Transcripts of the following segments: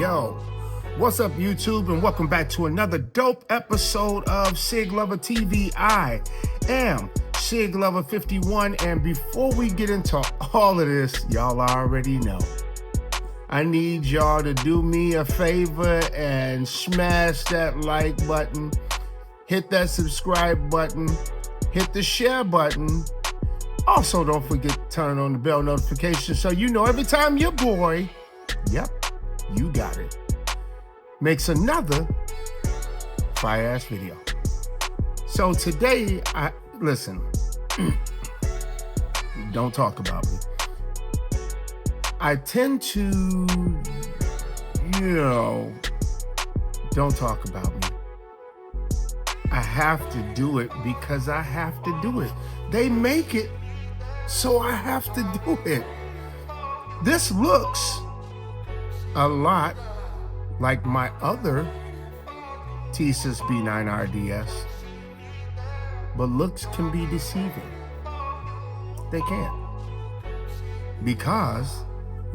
Yo, what's up YouTube, and welcome back to another dope episode of SIGLoverTV. I am SIGLover51, and before we get into all of this, y'all already know, I need y'all to do me a favor and smash that like button, hit that subscribe button, hit the share button. Also, don't forget to turn on the bell notification so you know every time your boy, yep, you got it, makes another fire-ass video. So today, listen, don't talk about me. I tend to, don't talk about me. I have to do it because I have to do it. They make it, so I have to do it. This looks a lot like my other Tisas B9 RDS, but looks can be deceiving. They can. Because,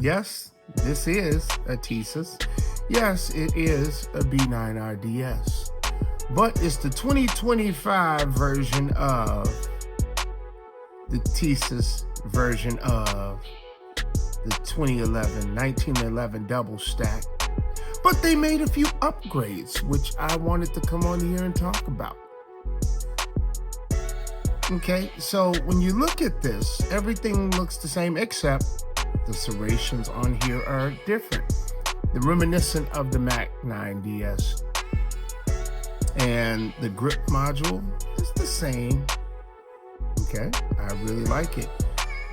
yes, this is a Tisas. Yes, it is a B9 RDS. But it's the 2025 version of the Tisas version of the 1911 double stack. But they made a few upgrades, which I wanted to come on here and talk about. Okay, so when you look at this, everything looks the same except the serrations on here are different. They're reminiscent of the Mac 9DS. And the grip module is the same. Okay, I really like it,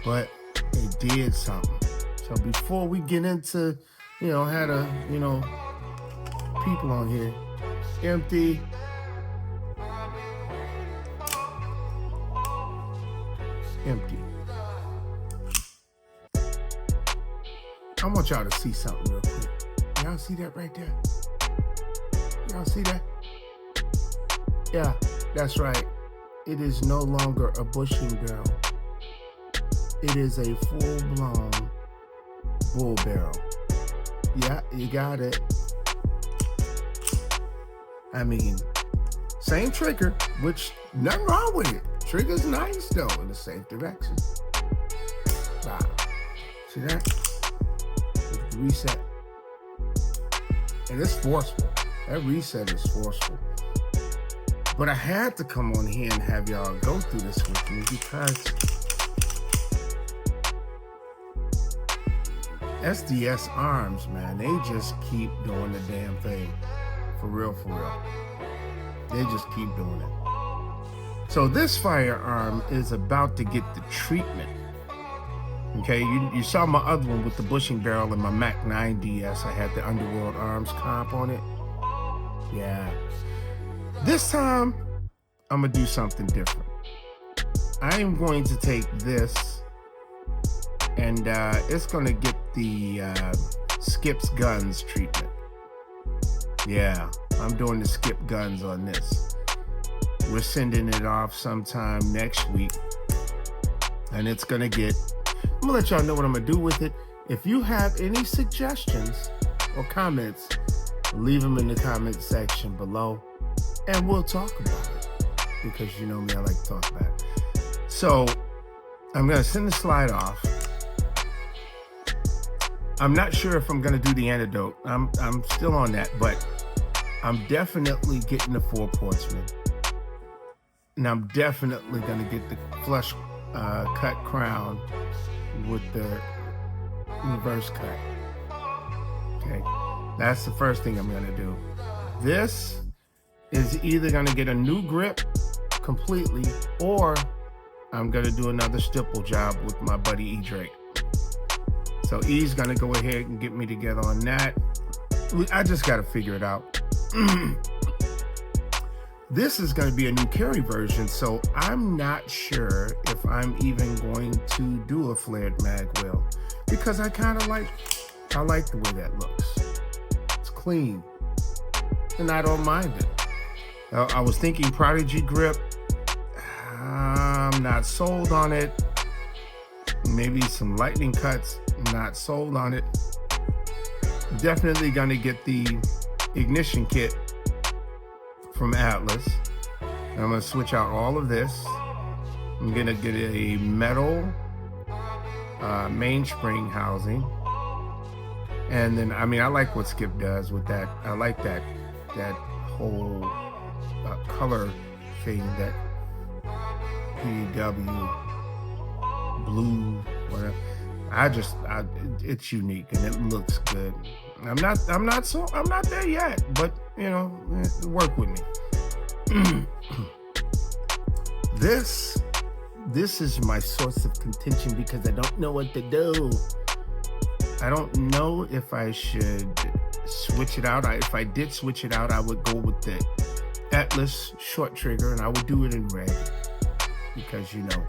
but they did something. So before we get into, had a, people on here, empty. I want y'all to see something real quick. Y'all see that right there? Y'all see that? Yeah, that's right. It is no longer a bushing barrel. It is a full-blown bull barrel. Yeah, you got it. I mean, same trigger, which nothing wrong with it. Trigger's nice though, in the safe direction. Wow. See that? Reset. And it's forceful. That reset is forceful. But I had to come on here and have y'all go through this with me because SDS arms, man, they just keep doing the damn thing. For real, for real. They just keep doing it. So this firearm is about to get the treatment. Okay, you saw my other one with the bushing barrel in my Mac 9DS. I had the Underworld Arms comp on it. Yeah. This time, I'm gonna do something different. I am going to take this and it's gonna get the Skips Guns treatment. Yeah, I'm doing the Skip Guns on this. We're sending it off sometime next week. And it's gonna get, I'm gonna let y'all know what I'm gonna do with it. If you have any suggestions or comments, leave them in the comment section below. And we'll talk about it, because you know me, I like to talk about it. So I'm gonna send the slide off. I'm not sure if I'm gonna do the antidote. I'm still on that, but I'm definitely getting the 4 portsman. And I'm definitely gonna get the flush cut crown with the reverse cut. Okay, that's the first thing I'm gonna do. This is either gonna get a new grip completely, or I'm gonna do another stipple job with my buddy E. Drake. So E's gonna go ahead and get me together on that. I just gotta figure it out. This is gonna be a new carry version, so I'm not sure if I'm even going to do a flared mag well, because I like the way that looks. It's clean, and I don't mind it. I was thinking Prodigy grip. I'm not sold on it. Maybe some lightning cuts. Not sold on it. Definitely gonna get the ignition kit from Atlas. I'm gonna switch out all of this. I'm gonna get a metal mainspring housing. And then, I mean, I like what Skip does with that. I like that whole color thing, that PW blue, whatever. It's unique and it looks good. I'm not there yet, but you know, work with me. This is my source of contention because I don't know what to do. I don't know if I should switch it out. If I did switch it out, I would go with the Atlas short trigger, and I would do it in red because, you know,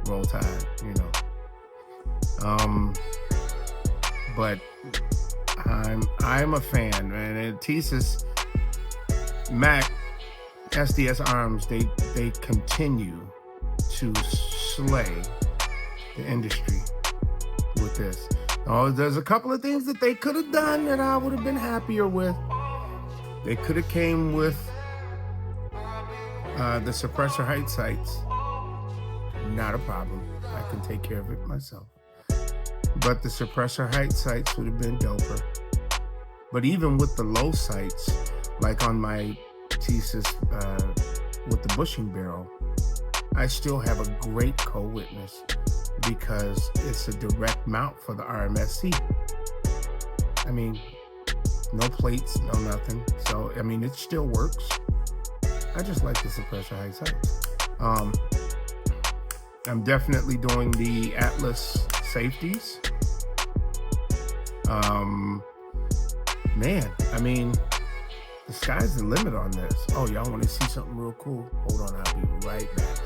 roll tide, you know. But I'm a fan, man. And Tisas Mac SDS arms, they continue to slay the industry with this. Oh, there's a couple of things that they could have done that I would have been happier with. They could have came with the suppressor height sights. Not a problem. I can take care of it myself. But the suppressor height sights would have been doper. But even with the low sights, like on my Tisas with the bushing barrel, I still have a great co-witness because it's a direct mount for the RMSC. I mean, no plates, no nothing. So, I mean, it still works. I just like the suppressor height sights. I'm definitely doing the Atlas safeties. Man, I mean, the sky's the limit on this. Oh, y'all want to see something real cool? Hold on, I'll be right back.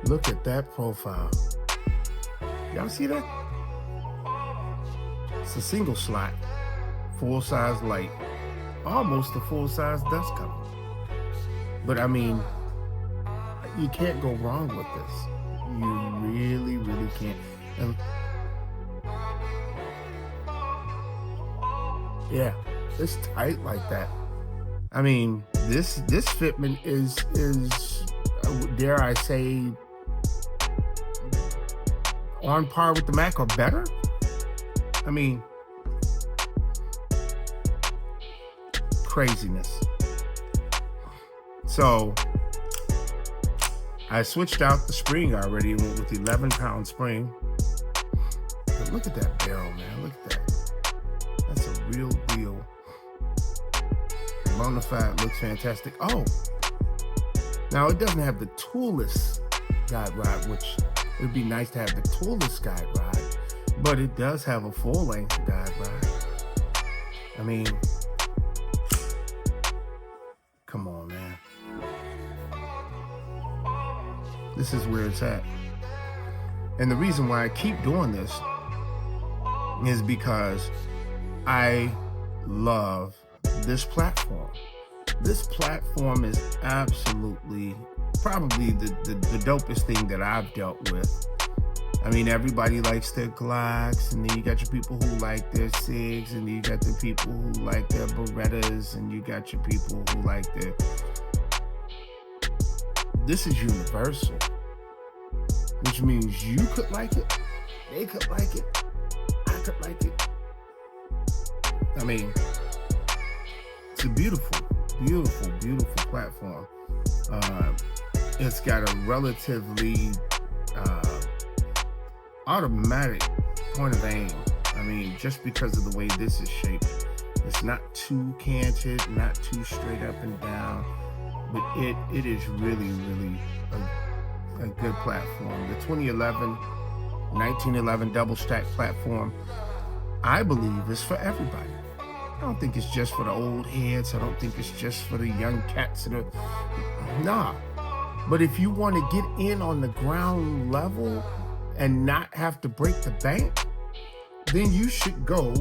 Look at that profile. Y'all see that? It's a single slot, full-size light, almost a full-size dust cover. But I mean, you can't go wrong with this. You really, really can't. And yeah, it's tight like that. I mean, this fitment is dare I say, on par with the Mac or better. I mean, craziness. So I switched out the spring already and went with the 11-pound spring. But look at that barrel, man. Look at that. That's a real deal. Bonafide looks fantastic. Oh, now it doesn't have the toolless guide rod, which it would be nice to have the toolless guide rod, but it does have a full-length guide rod. I mean, come on, man. This is where it's at. And the reason why I keep doing this is because I love this platform. This platform is absolutely, probably the dopest thing that I've dealt with. I mean, everybody likes their Glocks, and then you got your people who like their SIGs, and you got the people who like their Berettas, and you got your people who like their... This is universal, which means you could like it, they could like it, I could like it. I mean, it's a beautiful, beautiful, beautiful platform. It's got a relatively automatic point of aim. I mean, just because of the way this is shaped, it's not too canted, not too straight up and down, but it is really, really a good platform. The 1911 double stack platform, I believe, is for everybody. I don't think it's just for the old heads. I don't think it's just for the young cats. Nah. But if you want to get in on the ground level and not have to break the bank, then you should go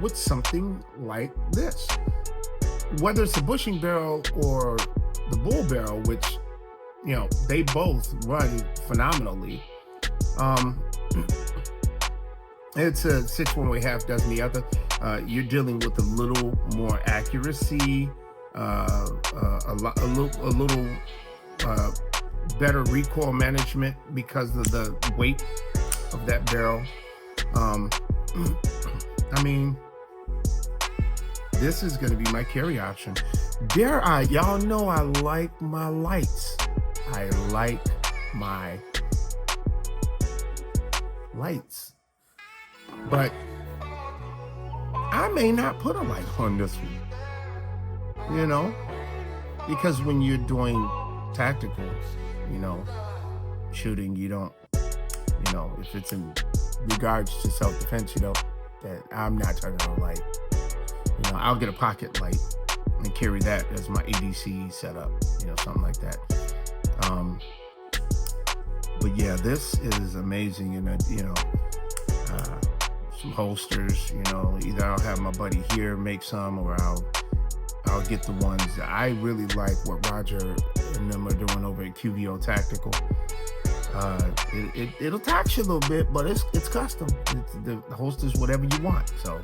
with something like this. Whether it's a bushing barrel or the bull barrel, which, you know, they both run phenomenally. It's a 6 one way, half dozen the other. You're dealing with a little more accuracy, a little better recoil management because of the weight of that barrel. I mean, this is going to be my carry option. Y'all know I like my lights. I like my lights. But I may not put a light on this one, you know, because when you're doing tactical, you know, shooting, you don't, you know, if it's in regards to self-defense, you know, that I'm not turning on a light. You know, I'll get a pocket light and carry that as my ADC setup, you know, something like that. But yeah, this is amazing. You know, some holsters, you know, either I'll have my buddy here make some, or I'll get the ones that I really like what Roger and them are doing over at QVO Tactical. It'll tax you a little bit, but it's custom. The holster's whatever you want. So,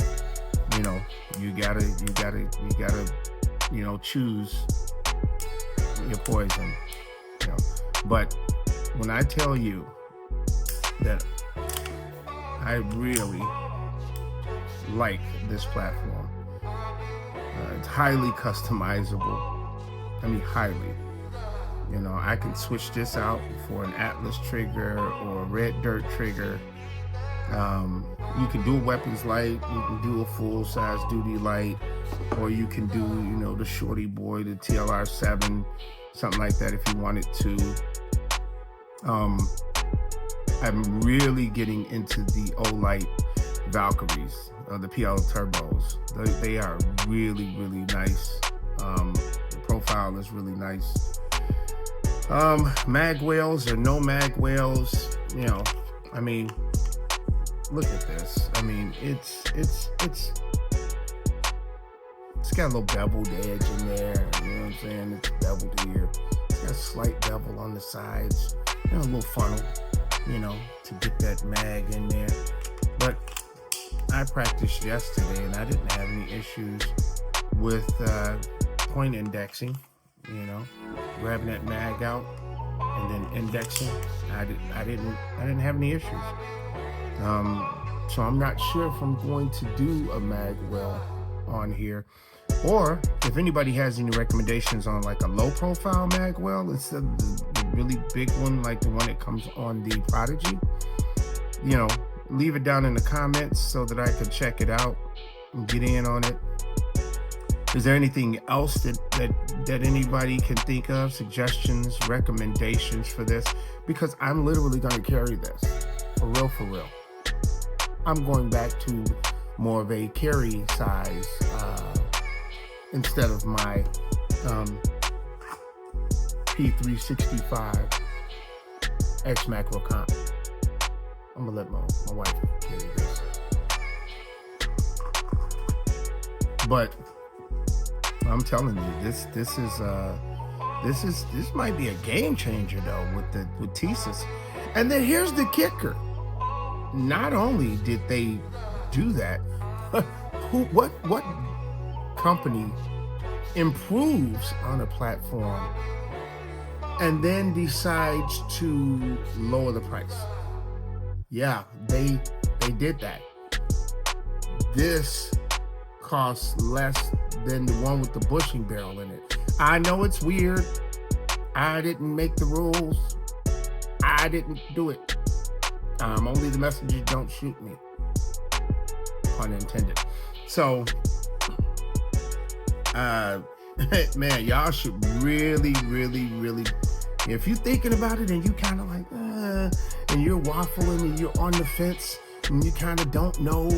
you know, you gotta, you know, choose your poison. You know, but when I tell you that I really like this platform, it's highly customizable. I mean, highly. You know, I can switch this out for an Atlas trigger or a red dirt trigger. You can do a weapons light, you can do a full size duty light, or you can do, you know, the shorty boy, the TLR7, something like that if you wanted to. I'm really getting into the Olight Valkyries, the PL turbos. They are really, really nice. The profile is really nice. Mag whales or no mag whales, you know, I mean, look at this. I mean, it's got a little beveled edge in there, you know what I'm saying? It's beveled here. It's got a slight bevel on the sides, you know, a little funnel, you know, to get that mag in there. But I practiced yesterday and I didn't have any issues with point indexing, you know, grabbing that mag out and then indexing. I didn't have any issues. So I'm not sure if I'm going to do a mag well on here, or if anybody has any recommendations on like a low profile mag well instead of the really big one, like the one that comes on the Prodigy. You know, leave it down in the comments so that I can check it out and get in on it. Is there anything else that anybody can think of? Suggestions, recommendations for this? Because I'm literally going to carry this. For real, for real. I'm going back to more of a carry size instead of my P365 X Macro Comp. I'm going to let my wife carry this. But I'm telling you, this might be a game changer though with Tisas. And then here's the kicker: not only did they do that, what company improves on a platform and then decides to lower the price? Yeah, they did that. This costs less than the one with the bushing barrel in it. I know it's weird. I didn't make the rules. I didn't do it. Only the messengers don't shoot me. Pun intended. So, man, y'all should really, if you're thinking about it and you kind of like, and you're waffling and you're on the fence and you kind of don't know,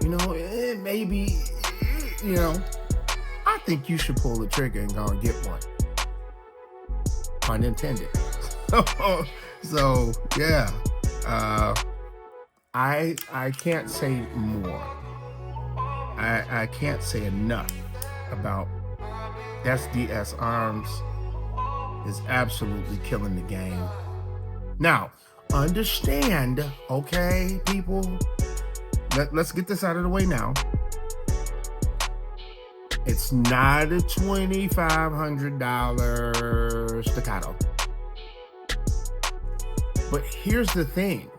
you know, maybe, you know, I think you should pull the trigger and go and get one. Pun intended. So yeah, I can't say more. I can't say enough about SDS Arms is absolutely killing the game. Now, understand, okay, people, let's get this out of the way now. It's not a $2,500 staccato. But here's the thing.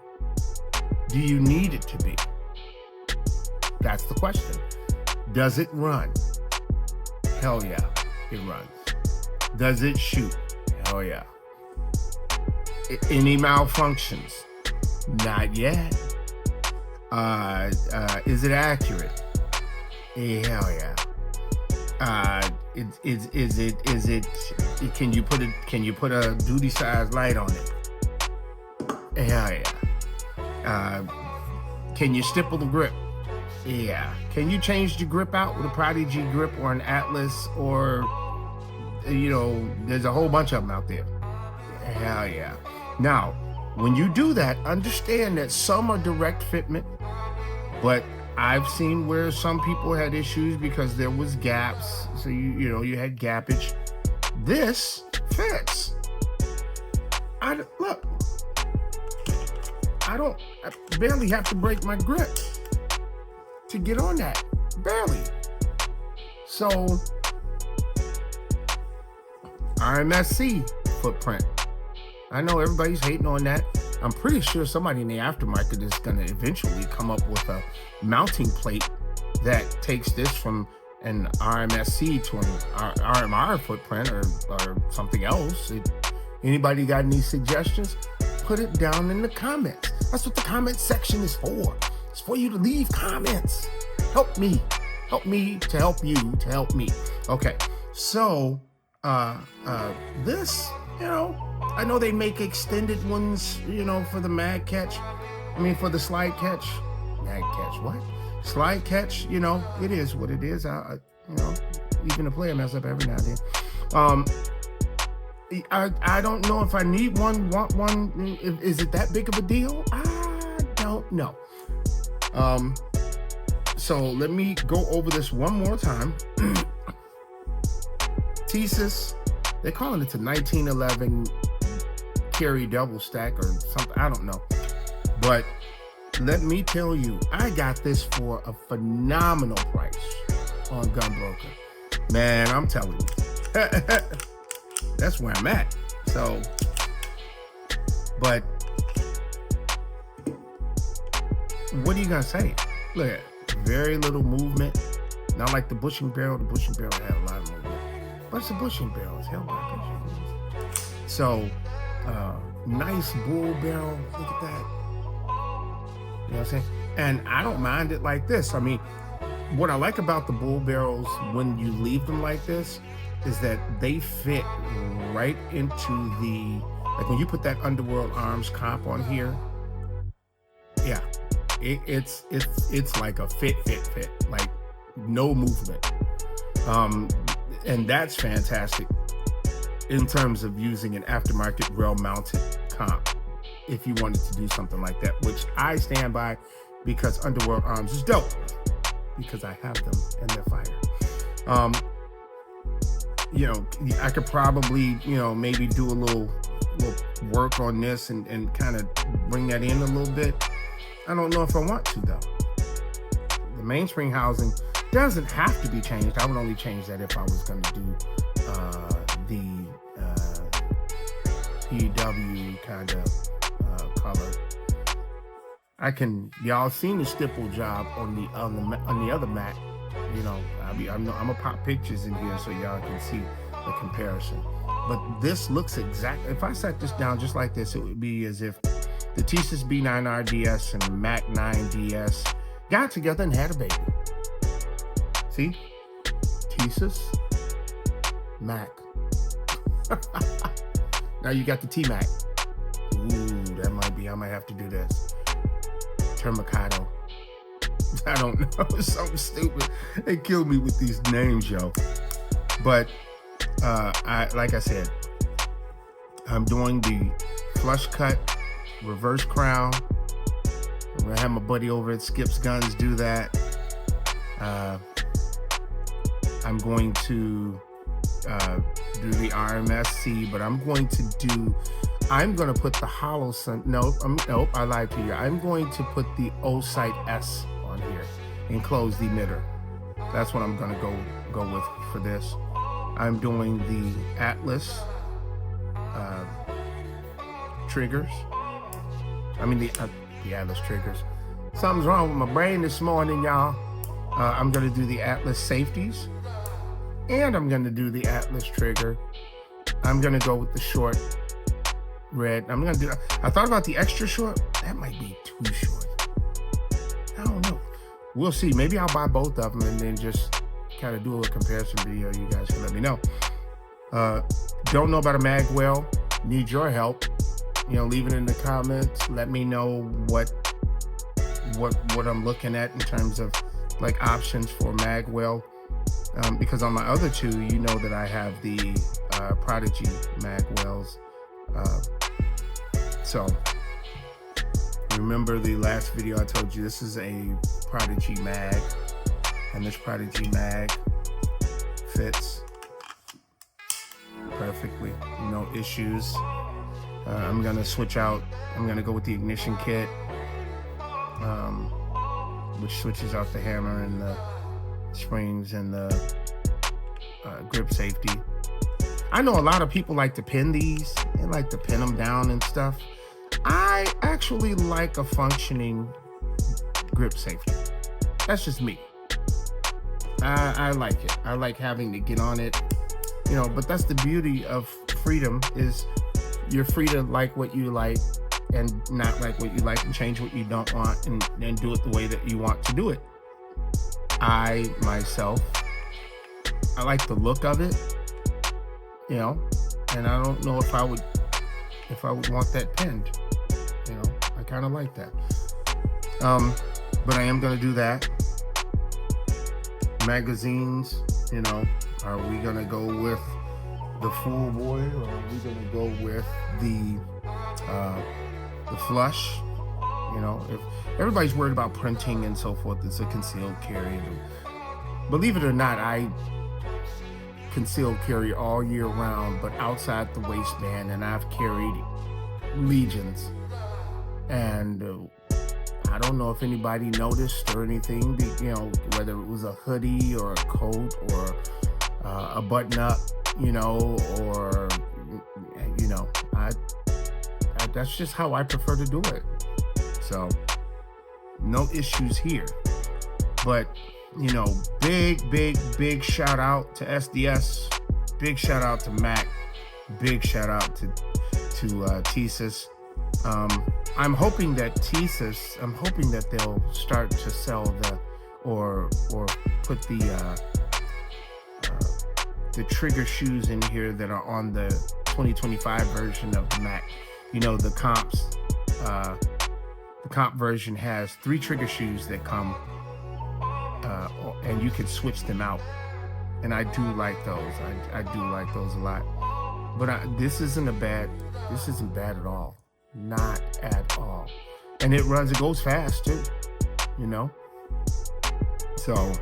Do you need it to be? That's the question. Does it run? Hell yeah, it runs. Does it shoot? Hell yeah. Any malfunctions? Not yet. Is it accurate? Hell yeah. Is it? Can you put a duty size light on it? Hell yeah. Can you stipple the grip? Yeah. Can you change the grip out with a Prodigy grip or an Atlas, or there's a whole bunch of them out there. Hell yeah. Now, when you do that, understand that some are direct fitment, but I've seen where some people had issues because there was gaps. So you had gappage. This fits. I barely have to break my grip to get on that. Barely. So RMSC footprint. I know everybody's hating on that. I'm pretty sure somebody in the aftermarket is going to eventually come up with a mounting plate that takes this from an RMSC to an RMR footprint or something else. Anybody got any suggestions? Put it down in the comments. That's what the comment section is for. It's for you to leave comments. Help me. Help me to help you to help me. Okay, so this, I know they make extended ones, for the for the slide catch. Mag catch, what? Slide catch, it is what it is. Even the player mess up every now and then. I don't know if I need one, want one. Is it that big of a deal? I don't know. So let me go over this one more time. Tisas, they're calling it a 1911 carry double stack or something. I don't know. But let me tell you, I got this for a phenomenal price on Gunbroker. Man, I'm telling you. That's where I'm at. So, but what are you gonna say? Look at it. Very little movement. Not like the bushing barrel. The bushing barrel had a lot of movement. But it's a bushing barrel. It's held by a bushing. So, nice bull barrel. Look at that. You know what I'm saying? And I don't mind it like this. I mean, what I like about the bull barrels when you leave them like this is that they fit right into the, like when you put that Underworld Arms comp on here, yeah, it's like a fit, like no movement. And that's fantastic in terms of using an aftermarket rail mounted comp if you wanted to do something like that, which I stand by because Underworld Arms is dope because I have them and they're fire. I could probably, maybe do a little work on this and kind of bring that in a little bit. I don't know if I want to though. The mainspring housing doesn't have to be changed. I would only change that if I was going to do the PW kind of color. Y'all seen the stipple job on the other Mac. I'm gonna pop pictures in here so y'all can see the comparison. But this looks exact. If I set this down just like this, it would be as if the Tisas B9 RDS and Mac 9 DS got together and had a baby. See? Tisas, Mac. Now you got the T-Mac. Ooh, that might be, I might have to do this. Termicado. I don't know, something stupid. They killed me with these names, yo. But like I said, I'm doing the flush cut, reverse crown. I'm gonna have my buddy over at Skip's Guns do that. I'm going to do the RMSC, but I'm going to put the hollow sun. Nope, I lied to you. I'm going to put the O-Sight S on here. Enclosed emitter. That's what I'm gonna go with for this. I'm doing the Atlas triggers. I mean the Atlas triggers. Something's wrong with my brain this morning, y'all. I'm gonna do the Atlas safeties, and I'm gonna do the Atlas trigger. I'm gonna go with the short red. I thought about the extra short. That might be too short. I don't know. We'll see. Maybe I'll buy both of them and then just kind of do a comparison video. You guys can let me know. Don't know about a mag well. Need your help. You know, leave it in the comments. Let me know what I'm looking at in terms of like options for mag well. Because on my other two, you know that I have the Prodigy mag wells. So remember the last video I told you this is a Prodigy mag, and this Prodigy mag fits perfectly, no issues. I'm gonna switch out. I'm gonna go with the ignition kit, which switches out the hammer and the springs and the grip safety. I know a lot of people like to pin these. They like to pin them down and stuff. I actually like a functioning grip safety. That's just me. I like it. I like having to get on it, you know, but that's the beauty of freedom, is you're free to like what you like and not like what you like, and change what you don't want, and do it the way that you want to do it. I myself, I like the look of it, you know, and I don't know if I would want that pinned, you know. I kind of like that. But I am gonna do that. Magazines, you know, are we gonna go with the full boy, or are we gonna go with the flush? You know, if everybody's worried about printing and so forth, it's a concealed carry. Believe it or not, I concealed carry all year round, but outside the waistband, and I've carried legions. And I don't know if anybody noticed or anything, you know, whether it was a hoodie or a coat or a button up, you know, or, you know, that's just how I prefer to do it. So no issues here. But, you know, big shout out to SDS, big shout out to Mac, big shout out to Tisas. I'm hoping that they'll start to sell or put the trigger shoes in here that are on the 2025 version of the Mac. You know, the comp version has 3 trigger shoes that come, and you can switch them out. And I do like those. I do like those a lot. But this isn't bad at all. Not at all. And it goes fast too, you know? So,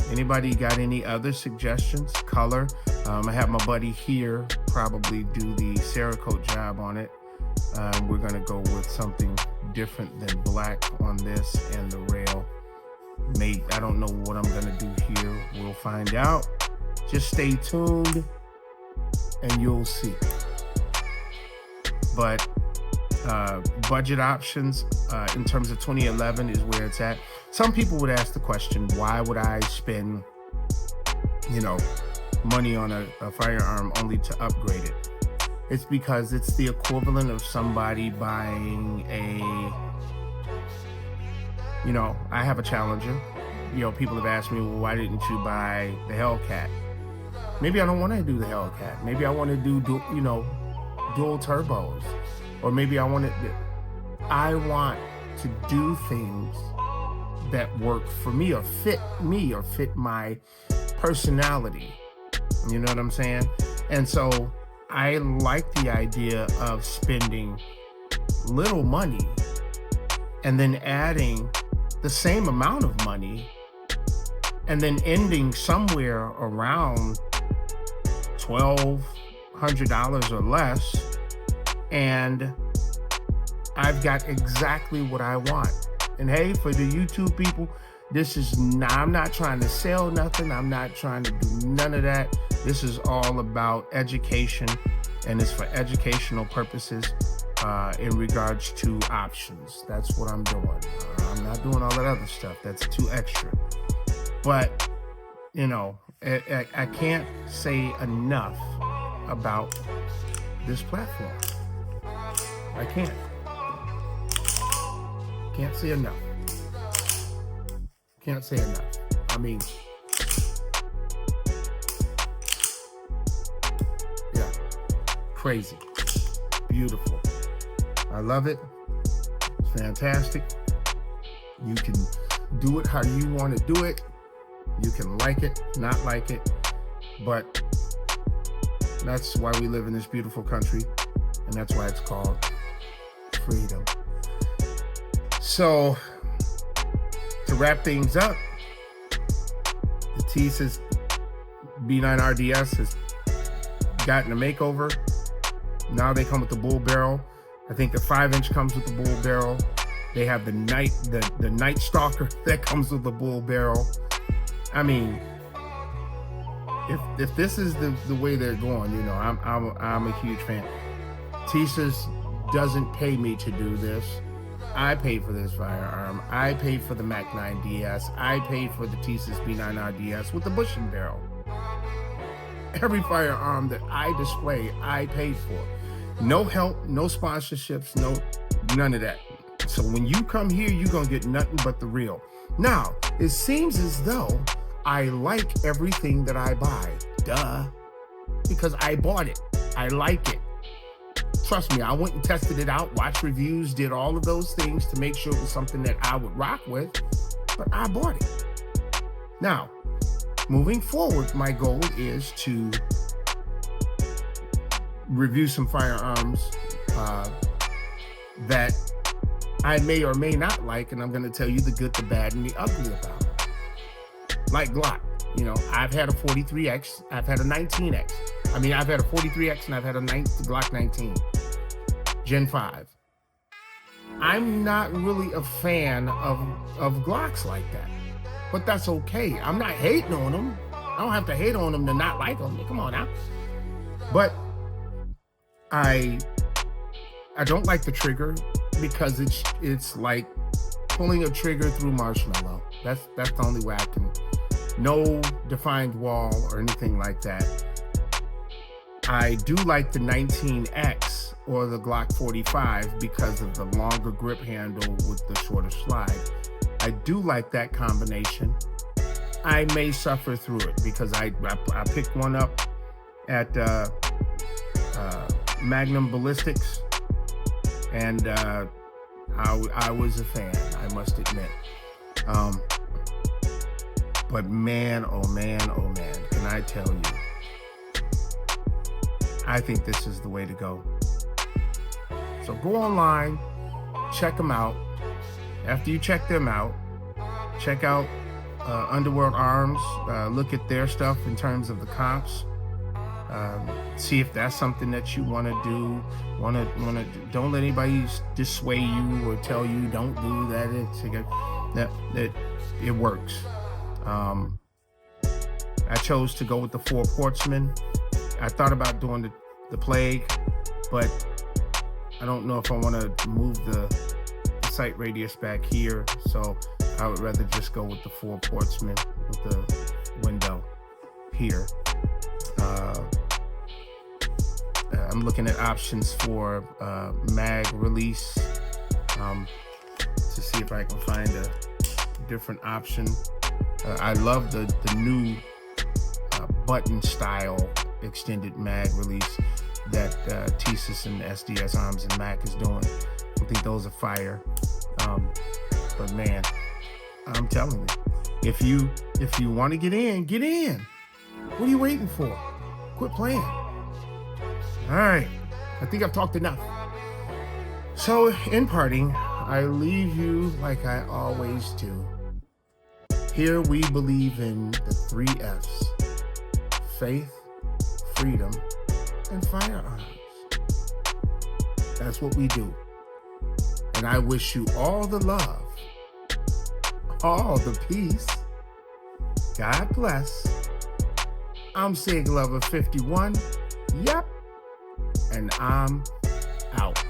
anybody got any other suggestions? Color? I have my buddy here probably do the Cerakote job on it. We're gonna go with something different than black on this and the rail. I don't know what I'm gonna do here. We'll find out. Just stay tuned and you'll see. But budget options in terms of 2011 is where it's at. Some people would ask the question, why would I spend, you know, money on a firearm only to upgrade it? It's because it's the equivalent of somebody buying you know, I have a Challenger. You know, people have asked me, well, why didn't you buy the Hellcat? Maybe I don't want to do the Hellcat. Maybe I want to do, you know, dual turbos, or maybe I want to do things that work for me or fit my personality. You know what I'm saying? And so I like the idea of spending little money and then adding the same amount of money and then ending somewhere around $1,200 or less, and I've got exactly what I want. And hey, for the YouTube people, this is not, I'm not trying to sell nothing. I'm not trying to do none of that. This is all about education, and it's for educational purposes in regards to options. That's what I'm doing. I'm not doing all that other stuff. That's too extra. But, you know, I can't say enough about this platform. I can't say enough. Can't say enough. I mean, yeah, crazy, beautiful. I love it. It's fantastic. You can do it how you want to do it. You can like it, not like it, but that's why we live in this beautiful country, and that's why it's called freedom. So, to wrap things up, the Tisas B9 RDS has gotten a makeover. Now they come with the bull barrel. I think the 5-inch comes with the bull barrel. They have the Night Stalker that comes with the bull barrel. I mean, if this is the way they're going, you know, I'm a huge fan. Tisas doesn't pay me to do this. I paid for this firearm. I paid for the Mac 9 DS. I paid for the Tisas B9 RDS with the bushing barrel. Every firearm that I display, I paid for. No help, no sponsorships, none of that. So when you come here, you're gonna get nothing but the real. Now, it seems as though I like everything that I buy. Duh. Because I bought it. I like it. Trust me, I went and tested it out, watched reviews, did all of those things to make sure it was something that I would rock with, but I bought it. Now, moving forward, my goal is to review some firearms that I may or may not like, and I'm going to tell you the good, the bad, and the ugly about it. Like Glock, you know, I've had a 43X, I've had a 19X. I mean, I've had a 43X and I've had a Glock 19, Gen 5. I'm not really a fan of Glocks like that, but that's okay. I'm not hating on them. I don't have to hate on them to not like them. Come on now. But I don't like the trigger because it's like pulling a trigger through marshmallow. That's the only way I can. No defined wall or anything like that. I do like the 19X or the Glock 45 because of the longer grip handle with the shorter slide. I do like that combination. I may suffer through it because I picked one up at Magnum Ballistics, and I was a fan, I must admit. But man, oh man, oh man, can I tell you, I think this is the way to go. So go online, check them out. After you check them out, check out Underworld Arms. Look at their stuff in terms of the comps. See if that's something that you want to do. Don't let anybody dissuade you or tell you don't do that. It works. I chose to go with the 4 Portsman. I thought about doing the Plague, but I don't know if I want to move the sight radius back here, so I would rather just go with the 4 Portsman with the window here. I'm looking at options for mag release to see if I can find a different option. I love the new button style extended mag release that Tisas and SDS Arms and Mac is doing. I think those are fire. But man, I'm telling you, if you want to get in, get in. What are you waiting for? Quit playing. All right, I think I've talked enough. So in parting, I leave you like I always do. Here we believe in the 3 F's: faith, freedom, and firearms. That's what we do. And I wish you all the love, all the peace. God bless. I'm SIGLover51. Yep. And I'm out.